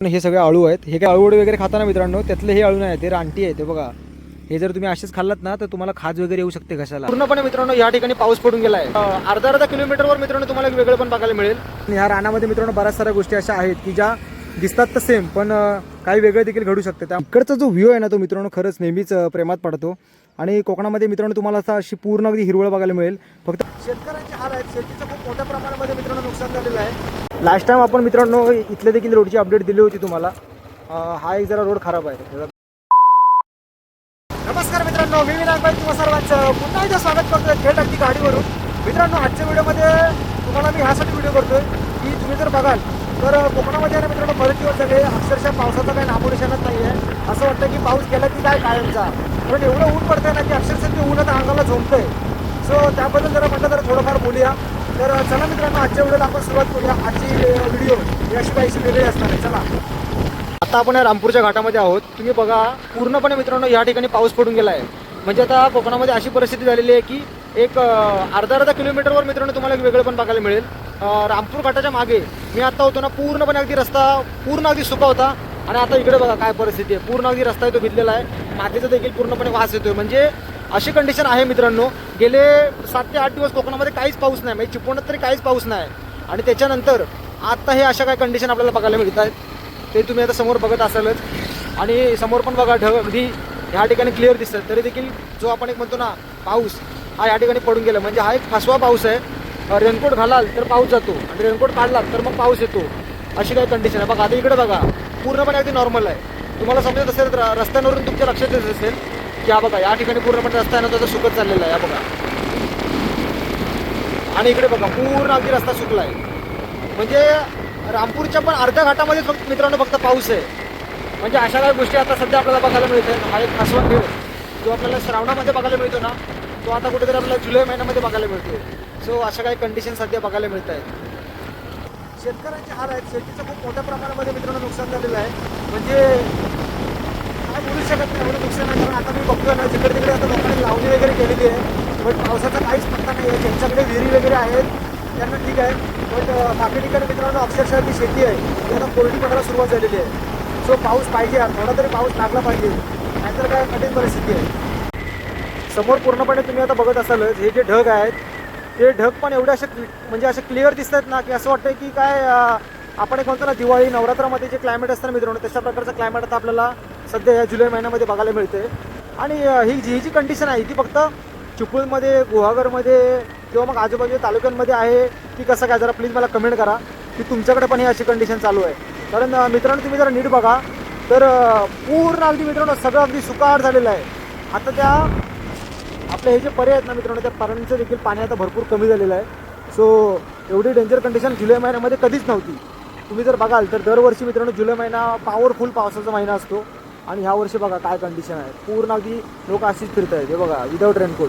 हे सगळे आळू आहेत. हे काय आळूवडे वगैरे खाता ना मित्रांनो, त्यातले हे आळू नाही, ते रानटी आहे. ते बघा, हे जर तुम्ही असेच खाल्लात ना तर तुम्हाला खाज वगैरे येऊ शकते घशाला. पूर्णपणे मित्रांनो या ठिकाणी पाऊस पडून गेलाय. अर्धा किलोमीटरवर मित्रांनो तुम्हाला एक वेगळं पण बघायला मिळेल. ह्या रानामध्ये मित्रांनो बऱ्याच साऱ्या गोष्टी अशा आहेत की ज्या दिसतात तर सेम, पण काही वेगळे देखील घडू शकते. त्या इकडचा जो व्ह्यू आहे ना तो मित्रांनो खरंच नेहमीच प्रेमात पडतो. आणि कोकणामध्ये मित्रांनो तुम्हाला असं अशी पूर्ण अगदी हिरवळ बघायला मिळेल. फक्त शेतकऱ्यांचे हाल आहेत. शेतीचं खूप मोठ्या प्रमाणामध्ये मित्रांनो नुकसान झालेलं आहे. लास्ट टाइम आपण मित्रांनो इथल्या देखील रोडची अपडेट दिली होती तुम्हाला. हा एक जरा रोड खराब आहे. नमस्कार मित्रांनो, मी विनायक भाई तुम्हा सर्वांचं पुन्हा एकदा स्वागत करतोय थेट अगदी गाडीवरून. मित्रांनो आजच्या व्हिडिओमध्ये तुम्हाला मी ह्यासाठी व्हिडिओ करतोय की तुम्ही जर बघाल तर कोकणामध्ये आहे ना मित्रांनो बरेच दिवस झाले अक्षरशः पावसाचा काही नामोनिशाणच नाही आहे. असं वाटतं की पाऊस गेला की काय कायमचा, पण एवढं ऊन पडतंय ना की अक्षरशः ते ऊन आता अंगाला झोंबतंय. सो त्याबद्दल जरा म्हटलं तर थोडंफार बोलूया. तर चला मित्रांनो आजच्या व्हिडिओला आपण सुरुवात करूया. आजची व्हिडिओ ही अशी काहीशी वेगळी असणार आहे. चला, आता आपण या रामपूरच्या घाटामध्ये आहोत. तुम्ही बघा पूर्णपणे मित्रांनो या ठिकाणी पाऊस पडून गेला आहे. म्हणजे आता कोकणामध्ये अशी परिस्थिती झालेली आहे की एक अर्धा किलोमीटरवर मित्रांनो तुम्हाला एक वेगळं पण बघायला मिळेल. रामपूर घाटाच्या मागे मी आता होतो ना, पूर्णपणे अगदी रस्ता पूर्ण अगदी सुका होता. आणि आता इकडे बघा काय परिस्थिती आहे. पूर्ण अगदी रस्ता तो भिजलेला आहे. मातीचा देखील पूर्णपणे वास येतोय. म्हणजे अशी कंडिशन आहे मित्रांनो. गेले 7 ते 8 दिवस कोकणामध्ये काहीच पाऊस नाही, म्हणजे चिपळूणात तरी काहीच पाऊस नाही. आणि त्याच्यानंतर आता हे अशा काय कंडिशन आपल्याला बघायला मिळत आहेत ते तुम्ही आता समोर बघत असालच. आणि समोर पण बघा ढग अगदी ह्या ठिकाणी क्लिअर दिसतात. तरी देखील जो आपण एक म्हणतो ना पाऊस हा या ठिकाणी पडून गेला. म्हणजे हा एक फसवा पाऊस आहे. रेनकोट घालाल तर पाऊस जातो आणि रेनकोट काढलात तर मग पाऊस येतो, अशी काही कंडिशन आहे. बघा आता इकडे बघा पूर्णपणे अगदी नॉर्मल आहे. तुम्हाला समजत असेल तर रस्त्यांवरून तुमच्या लक्षात येत असेल की हा बघा या ठिकाणी पूर्णपणे रस्ता आहे ना तो सुकत चाललेला आहे. बघा आणि इकडे बघा पूर्ण अगदी रस्ता सुकला आहे. म्हणजे रामपूरच्या पण अर्ध्या घाटामध्ये फक्त मित्रांनो फक्त पाऊस आहे. म्हणजे अशा काही गोष्टी आता सध्या आपल्याला बघायला मिळतात. हा एक फसवा खेळ जो आपल्याला श्रावणामध्ये बघायला मिळतो ना तो आता कुठेतरी आपल्याला जुलै महिन्यामध्ये बघायला मिळतो. सो अशा काही कंडिशन सध्या बघायला मिळत आहेत. शेतकऱ्यांचे हाल आहेत. शेतीचं खूप मोठ्या प्रमाणामध्ये मित्रांनो नुकसान झालेलं आहे. म्हणजे काय बोलू शकत नाही एवढं नुकसान आहे. कारण आता मी बघतोय ना जिकडे तिकडे आता लोकांनी लावणी वगैरे केलेली आहे. पण पावसाचा काहीच पत्ता नाही आहे. ज्यांच्याकडे विहिरी वगैरे आहेत त्यांना ठीक आहे, पण बाकी ठिकाणी मित्रांनो अक्षरशः जी शेती आहे ती आता कोरडी पडायला सुरुवात झालेली आहे. सो पाऊस पाहिजे यार, थोडा तरी पाऊस लागला पाहिजे, नाहीतर काय कठीण परिस्थिती आहे. समोर पूर्णपणे तुम्ही आता बघत असालच हे जे ढग आहेत ते ढग पण एवढे असे म्हणजे असे क्लिअर दिसत आहेत ना की असं वाटतं की काय आपण एक म्हणतो ना दिवाळी नवरात्रामध्ये जे क्लायमेट असतं ना मित्रांनो तशा प्रकारचं क्लायमेट आता आपल्याला सध्या या जुलै महिन्यामध्ये बघायला मिळते. आणि ही जी कंडिशन आहे ती फक्त चिपळूणमध्ये गुहागरमध्ये किंवा मग आजूबाजूच्या तालुक्यांमध्ये आहे की कसं काय, जरा प्लीज मला कमेंट करा की तुमच्याकडे पण ही अशी कंडिशन चालू आहे. कारण मित्रांनो तुम्ही जरा नीट बघा तर पूर्ण अगदी मित्रांनो सगळं अगदी सुकाट झालेलं आहे. आता त्या आपले हे जे परे आहेत ना मित्रांनो त्या पऱ्यांचं देखील पाणी आता भरपूर कमी झालेलं आहे. सो एवढी डेंजर कंडिशन जुलै महिन्यामध्ये कधीच नव्हती. तुम्ही जर बघाल तर दरवर्षी मित्रांनो जुलै महिना पॉवरफुल पावसाचा महिना असतो. आणि ह्या वर्षी बघा काय कंडिशन आहे. पूर्ण अगदी लोक अशीच फिरत आहेत. हे बघा विदाऊट रेनकोट.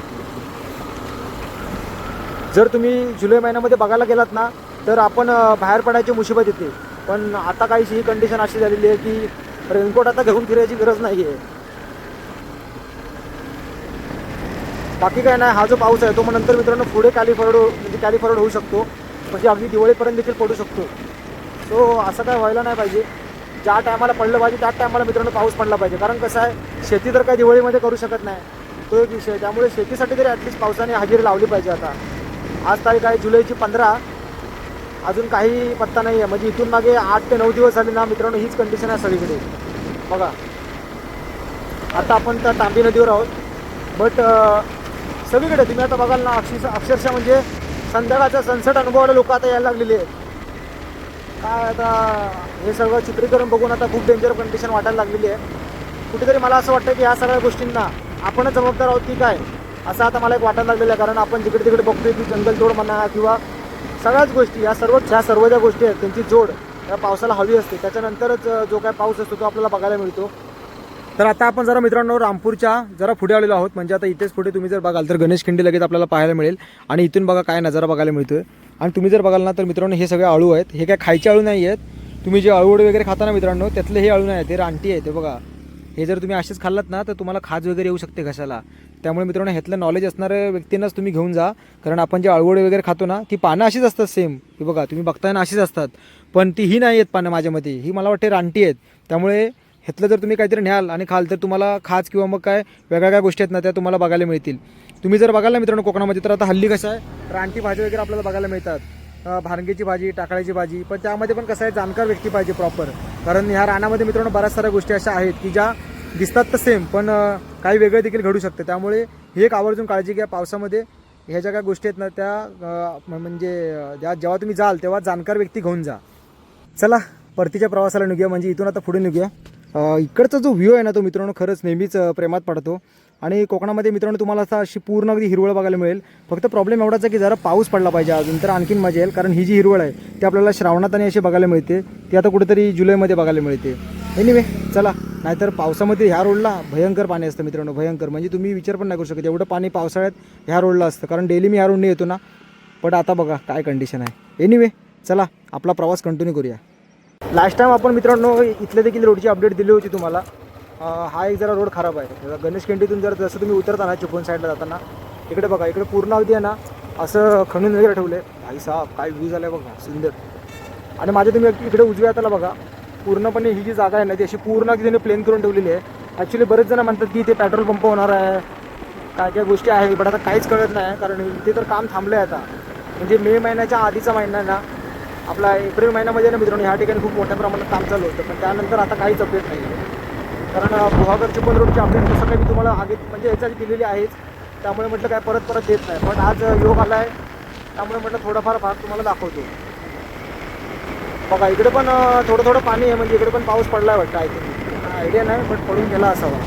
जर तुम्ही जुलै महिन्यामध्ये बघायला गेलात ना तर आपण बाहेर पडायची मुसीबत येते. पण आता काहीशी ही कंडिशन अशी झालेली आहे की रेनकोट आता घेऊन फिरायची गरज नाही आहे. बाकी काय नाही, हा जो पाऊस आहे तो मग नंतर मित्रांनो पुढे कॅलिफॉर्ड होऊ शकतो. म्हणजे अगदी दिवाळीपर्यंत देखील पडू शकतो. सो असं काय व्हायला नाही पाहिजे. ज्या टायमाला पडलं पाहिजे त्याच टायमाला मित्रांनो पाऊस पडला पाहिजे. कारण कसं आहे शेती तर काय दिवाळीमध्ये करू शकत नाही, तो एक विषय. त्यामुळे शेतीसाठी तरी ॲटलिस्ट पावसाने हजेरी लावली पाहिजे. आता आज तारीख आहे जुलैची 15, अजून काही पत्ता नाही आहे. म्हणजे इथून मागे 8 ते 9 दिवस झाले ना मित्रांनो हीच कंडिशन आहे सगळीकडे. बघा आता आपण त्या तांबी नदीवर आहोत. बट सगळीकडे तुम्ही आता बघाल ना अक्षरशः म्हणजे संध्याकाळचा सनसेट अनुभवायला लोक आता यायला लागलेली आहेत. काय आता हे सगळं चित्रीकरण बघून आता खूप डेंजर कंडिशन वाटायला लागलेली आहे. कुठेतरी मला असं वाटतं की ह्या सगळ्या गोष्टींना आपणच जबाबदार आहोत की काय, असं आता मला एक वाटायला लागलेलं आहे. कारण आपण जिकडे तिकडे बघतोय की जंगलतोड म्हणा किंवा सगळ्याच गोष्टी ह्या सर्व ज्या गोष्टी आहेत त्यांची जोड या पावसाला हवी असते. त्याच्यानंतरच जो काय पाऊस असतो तो आपल्याला बघायला मिळतो. तर आता आपण जरा मित्रांनो रामपूरच्या जरा पुढे आलेलो आहोत. म्हणजे आता इथेच पुढे तुम्ही जर बघाल तर गणेश खिंडी लगेच आपल्याला पाहायला मिळेल. आणि इथून बघा काय नजारा बघायला मिळतोय. आणि तुम्ही जर बघाल ना तर मित्रांनो हे सगळे आळू आहेत. हे काय खायचे आळू नाही आहेत. तुम्ही जे आळूवडे वगैरे खाता ना मित्रांनो त्यातले हे आळू नाही आहेत, ते रानटी आहे. ते बघा हे जर तुम्ही असेच खाल्लात ना तर तुम्हाला खाज वगैरे येऊ शकते घशाला. त्यामुळे मित्रांनो ह्यातलं नॉलेज असणाऱ्या व्यक्तींनाच तुम्ही घेऊन जा. कारण आपण जे अळगोळे वगैरे खातो ना, ती पानं अशीच असतात सेम. ही बघा तुम्ही बघताय ना, अशीच असतात. पण ती ही नाही आहेत पानं माझ्यामध्ये, ही मला वाटते रानटी आहेत. त्यामुळे ह्यातलं जर तुम्ही काहीतरी न्याल आणि खाल तर तुम्हाला खाज किंवा मग काय वेगळ्या काय गोष्टी आहेत ना, त्या तुम्हाला बघायला मिळतील. तुम्ही जर बघाल ना मित्रांनो कोकणामध्ये, तर आता हल्ली कसं आहे रानटी भाजी वगैरे आपल्याला बघायला मिळतात. भांगेची भाजी, टाकळ्याची भाजी, पण त्यामध्ये पण कसं आहे जाणकार व्यक्ती पाहिजे प्रॉपर. कारण ह्या रानामध्ये मित्रांनो बऱ्याच साऱ्या गोष्टी अशा आहेत की ज्या दिसतात तर सेम, पण काही वेगळं देखील घडू शकते. त्यामुळे ही एक आवर्जून काळजी घ्या. पावसामध्ये ह्या ज्या काय गोष्टी आहेत ना त्या म्हणजे जेव्हा तुम्ही जाल तेव्हा जाणकार व्यक्ती घेऊन जा. चला परतीच्या प्रवासाला निघूया, म्हणजे इथून आता पुढे निघूया. इकडचा जो व्ह्यू आहे ना तो मित्रांनो खरंच नेहमीच प्रेमात पडतो. आणि कोकणामध्ये मित्रांनो तुम्हाला असा अशी पूर्ण अगदी हिरवळ बघायला मिळेल. फक्त प्रॉब्लेम एवढाच आहे की जरा पाऊस पडला पाहिजे अजून, तर आणखीन मजा येईल. कारण ही जी हिरवळ आहे ती आपल्याला श्रावणात आणि अशी बघायला मिळते, ती आता कुठेतरी जुलैमध्ये बघायला मिळते. एनिवे चला, नाहीतर पावसामध्ये ह्या रोडला भयंकर पाणी असतं मित्रांनो, भयंकर. म्हणजे तुम्ही विचार पण नाही करू शकत एवढं पाणी पावसाळ्यात ह्या रोडला असतं. कारण डेली मी ह्या रोडने येतो ना, पण आता बघा काय कंडिशन आहे. एनिवे चला आपला प्रवास कंटिन्यू करूया. लास्ट टाइम आपण मित्रांनो इथल्या देखील रोडची अपडेट दिली होती तुम्हाला. हा एक जरा रोड खराब आहे. गणेश केंटीतून जर जसं तुम्ही उतरता ना चिपळूण साईडला जाताना, इकडे बघा इकडे पूर्ण अवधी आहे ना असं खणून वगैरे ठेवले. भाई साहेब काय व्ह्यू झाला आहे बघा, सुंदर. आणि माझ्या तुम्ही इकडे उजव्या हाताला बघा, पूर्णपणे ही जी जागा आहे ना ती अशी पूर्ण अगदी त्याने प्लेन करून ठेवलेली आहे. ॲक्च्युली बरेच जण म्हणतात की ते पेट्रोल पंप होणार आहे, काय काय गोष्टी आहे, पण आता काहीच कळत नाही. कारण इथे तर काम थांबलं आहे आता. म्हणजे मे महिन्याच्या आधीचा महिना ना आपला एप्रिल महिन्यामध्ये ना मित्रांनो ह्या ठिकाणी खूप मोठ्या प्रमाणात काम चालू होतं. पण त्यानंतर आता काहीच अपडेट नाही आहे. कारण गुहागर चिपळूण रोडची अपडेट जसं काही मी तुम्हाला आधी म्हणजे याच्यात दिलेली आहेच. त्यामुळे म्हटलं काय परत देत नाही, पण आज योग आला आहे त्यामुळे म्हटलं थोडाफार भाग तुम्हाला दाखवतो. बघा इकडे पण थोडं पाणी आहे, म्हणजे इकडे पण पाऊस पडला आहे वाटतं. आय थिंक आयडिया नाही, पण पडून गेला असावा.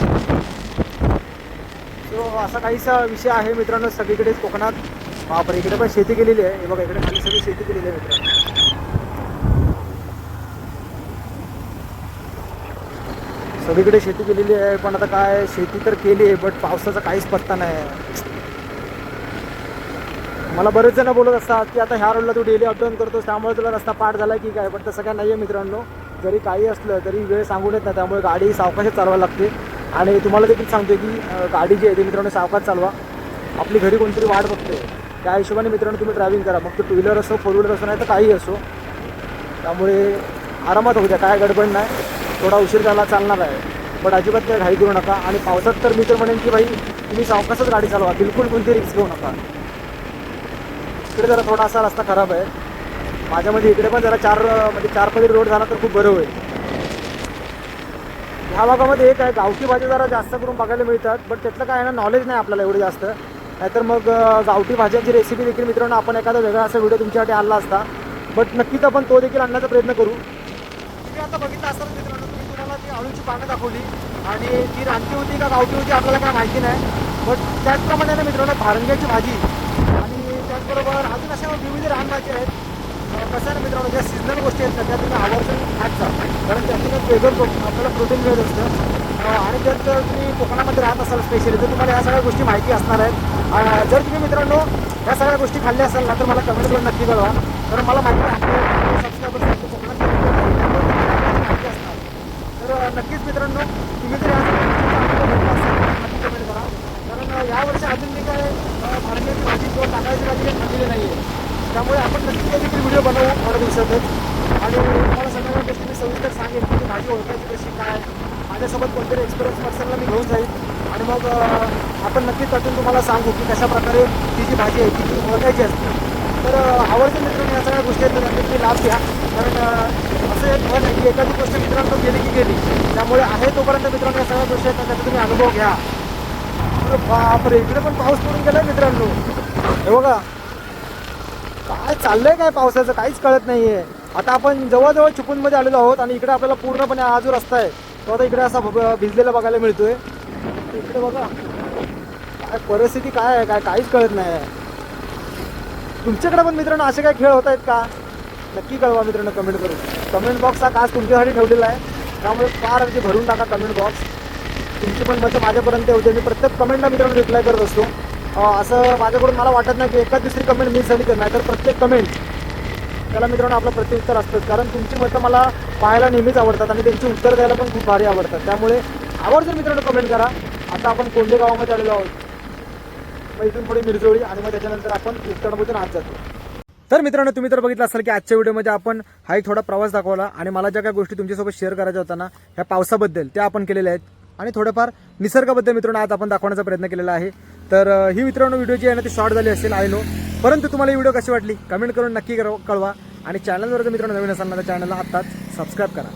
सो असा काहीसा विषय आहे मित्रांनो सगळीकडेच कोकणात. बापरे इकडे पण शेती केलेली आहे. हे बघा इकडे खाली सगळी शेती केलेली आहे मित्रांनो. सगळीकडे शेती केलेली आहे, पण आता काय शेती तर केली आहे, बट पावसाचा काहीच पत्ता नाही. मला बरेच जण बोलत असतात की आता ह्या रोडला तू डेली अपडाऊन करतोस त्यामुळे तुला रस्ता पाठ झाला की काय, पण तसं काय नाही आहे मित्रांनो. जरी काही असलं तरी वेळ सांगून येत नाही, त्यामुळे गाडी सावकाशच चालवायला लागते. आणि तुम्हाला देखील सांगतो की गाडी जी आहे ती मित्रांनो सावकाश चालवा. आपली घरी कोणतरी वाट बघते, त्या हिशोबाने मित्रांनो तुम्ही ड्रायव्हिंग करा. मग तो टू व्हीलर असो, फोर व्हीलर असो, नाही तर काही असो. त्यामुळे आरामात होऊ द्या, काय गडबड नाही. थोडा उशीर झाला चालणार आहे, पण अजिबात काही घाई करू नका. आणि पावसात तर मी तर म्हणेन की भाई तुम्ही सावकाशच गाडी चालवा, बिलकुल कोणती रिस्क घेऊ नका. इकडे जरा थोडासा रस्ता खराब आहे माझ्यामध्ये. इकडे पण जरा म्हणजे 4 पदरी रोड झाला तर खूप बरं होईल. ह्या भागामध्ये एक आहे गावठी भाजी जरा जास्त करून बघायला मिळतात, बट त्यातलं काय आहे ना नॉलेज नाही आपल्याला एवढं जास्त. नाहीतर मग गावठी भाज्यांची रेसिपी देखील मित्रांनो आपण एखादा वेगळा असा व्हिडिओ तुमच्यासाठी आणला असता, बट नक्कीच आपण तो देखील आणण्याचा प्रयत्न करू. तुम्ही आता बघितलं असताना मित्रांनो तुम्हाला ती आळूची पानं दाखवली आणि ती रानटी होती का गावठी होती आपल्याला काय माहिती नाही. बट त्याचप्रमाणे मित्रांनो भारंग्याची भाजी आणि त्याचबरोबर अजून अशा विविध रानभाज्या आहेत. कसं आहे ना मित्रांनो ज्या सीझनल गोष्टी आहेत ना त्या तुम्ही आवर्जून खात जा, कारण त्यातूनच वेगळं आपल्याला प्रोटीन मिळत असतं. आणि जर तुम्ही कोकणामध्ये राहत असाल स्पेशली तर तुम्हाला या सगळ्या गोष्टी माहिती असणार आहेत. जर तुम्ही मित्रांनो या सगळ्या गोष्टी खाल्ल्या असाल ना तर मला कमेंट करून नक्की कळवा, कारण मला माहिती आहे सबस्क्रायबर्स कोकणात माहिती असणार. तर नक्कीच मित्रांनो तुम्ही जर नक्की कमेंट करा, कारण यावर्षी अजून मी काय भारंग्याची भाजी किंवा तांदळाची भाजी काही खाल्लेली नाही आहे. त्यामुळे आपण नक्की देखील व्हिडिओ बनवू थोड्या दिवसातच. आणि तुम्हाला सगळ्या गोष्टी मी सविस्तर सांगेन की भाजी ओळखायची कशी काय, माझ्यासोबत कोणतरी एक्सपिरियन्स पर्सनला मी घेऊन जाईल. आणि मग आपण नक्कीच त्यातून तुम्हाला सांगू की कशा प्रकारे ती जी भाजी आहे ती ओळखायची असते. तर आवडते मित्रांनो या सगळ्या गोष्टी आहेत नक्की लाभ घ्या, कारण असं एक म्हण आहे की एखादी गोष्ट मित्रांनो गेली की गेली. त्यामुळे आहे तोपर्यंत मित्रांनो या सगळ्या गोष्टी आहेत त्याचा तुम्ही अनुभव घ्या. बापरे इकडे पण पाऊस पडून गेलाय मित्रांनो. हे बघा काय चाललंय काय पावसाचं काहीच कळत नाहीये. आता आपण जवळजवळ चिपळूणमध्ये आलेलो आहोत आणि इकडे आपल्याला पूर्णपणे हा जो रस्ता आहे तो आता इकडे असा भिजलेला बघायला मिळतोय. इकडे बघा काय परिस्थिती काय आहे काय काहीच कळत नाही. तुमच्याकडे पण मित्रांनो असे काय खेळ होत आहेत का नक्की कळवा मित्रांनो कमेंट करून. कमेंट बॉक्स हा खास तुमच्यासाठी ठेवलेला आहे, त्यामुळे फार अगदी भरून टाका कमेंट बॉक्स. तुमची पण मतं माझ्यापर्यंत होते. मी प्रत्येक कमेंटला मित्रांनो रिप्लाय करत असतो. असं माझ्याकडून मला वाटत नाही की एखाद दुसरी कमेंट मिस झाली तर, नाही तर प्रत्येक कमेंट त्याला मित्रांनो आपलं प्रत्युत्तर असतं. कारण तुमची मतं मला पाहायला नेहमीच आवडतात आणि त्यांची उत्तर द्यायला पण खूप भारी आवडतात. त्यामुळे आवर्जून मित्रांनो कमेंट करा. आता आपण कोंडे गावामध्ये आलेलो आहोत. मग इथून पुढे मिरजोळी आणि मग त्याच्यानंतर आपण उत्तरामधून आत जातो. तर मित्रांनो, तुम्ही तर बघितलं असाल की आजच्या व्हिडिओमध्ये आपण हा एक थोडा प्रवास दाखवला आणि मला ज्या काही गोष्टी तुमच्यासोबत शेअर करायच्या होत्या ना, ह्या पावसाबद्दल त्या आपण केलेल्या आहेत आणि थोडंफार निसर्गाबद्दल मित्रांनो आज आपण दाखवण्याचा प्रयत्न केलेला आहे. तर ही मित्रांनो व्हिडिओ जी आहे ना ती शॉर्ट झाली असेल आय नो, परंतु तुम्हाला ही व्हिडिओ कशी वाटली कमेंट करून नक्की कळवा आणि चॅनलवर जर मित्रांनो नवीन असाल ना तर चॅनलला आत्ताच सबस्क्राईब करा.